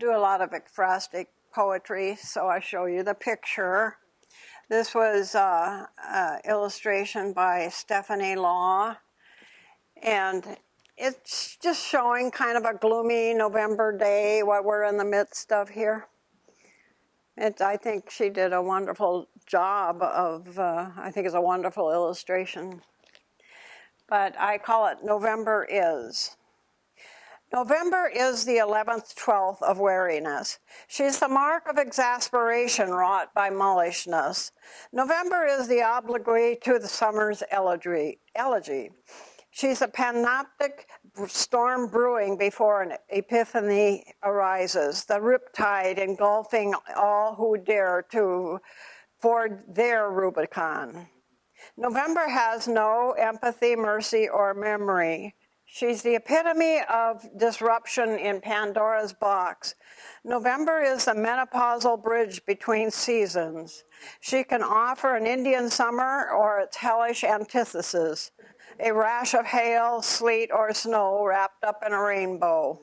do a lot of ekphrastic poetry, so I show you the picture. This was illustration by Stephanie Law, and it's just showing kind of a gloomy November day, what we're in the midst of here. I think she did a wonderful job of, I think it's a wonderful illustration. But I call it November Is. November is the 11th, 12th of weariness. She's the mark of exasperation wrought by mullishness. November is the obloquy to the summer's elegy. She's a panoptic storm brewing before an epiphany arises, the riptide engulfing all who dare to ford their Rubicon. November has no empathy, mercy, or memory. She's the epitome of disruption in Pandora's box. November is the menopausal bridge between seasons. She can offer an Indian summer or its hellish antithesis, a rash of hail, sleet, or snow wrapped up in a rainbow.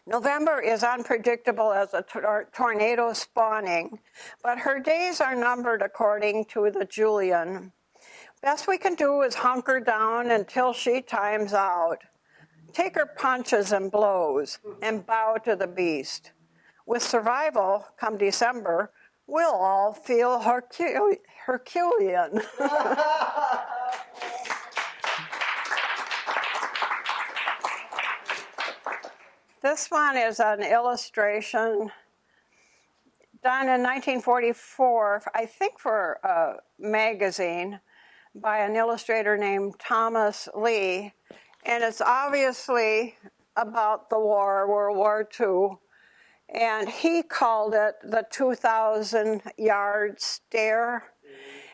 November is unpredictable as a tornado spawning, but her days are numbered according to the Julian. Best we can do is hunker down until she times out. Take her punches and blows and bow to the beast. With survival, come December, we'll all feel Herculean. This one is an illustration done in 1944, I think for a magazine, by an illustrator named Thomas Lee, and it's obviously about the war, World War II, and he called it the 2,000-yard stare.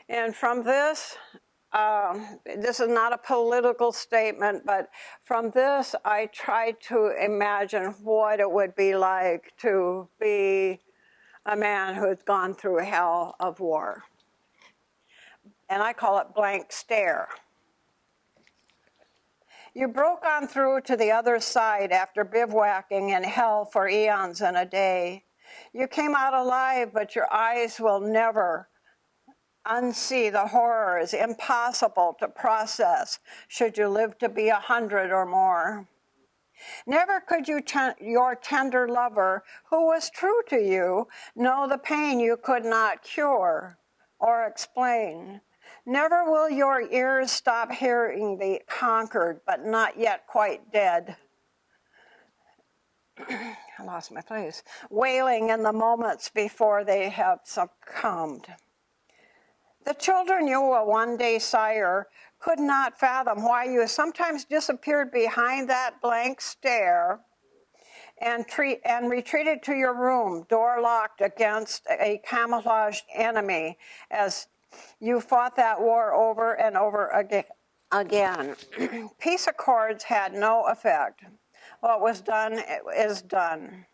And from this, this is not a political statement, but from this I tried to imagine what it would be like to be a man who has gone through hell of war. And I call it blank stare. You broke on through to the other side after bivouacking in hell for eons and a day. You came out alive, but your eyes will never unsee the horrors impossible to process should you live to be 100 or more. Never could your tender lover, who was true to you, know the pain you could not cure or explain. Never will your ears stop hearing the conquered but not yet quite dead. I lost my place. Wailing in the moments before they have succumbed. The children you will one day sire could not fathom why you sometimes disappeared behind that blank stare and retreated to your room, door locked against a camouflaged enemy as you fought that war over and over again. Peace accords had no effect. What was done is done.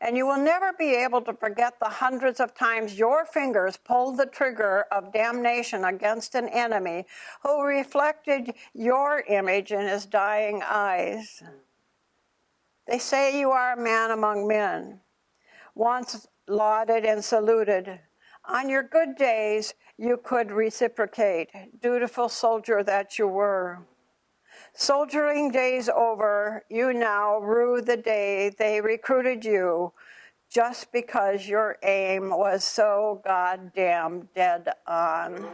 And you will never be able to forget the hundreds of times your fingers pulled the trigger of damnation against an enemy who reflected your image in his dying eyes. They say you are a man among men, once lauded and saluted. On your good days, you could reciprocate, dutiful soldier that you were. Soldiering days over, you now rue the day they recruited you just because your aim was so goddamn dead on.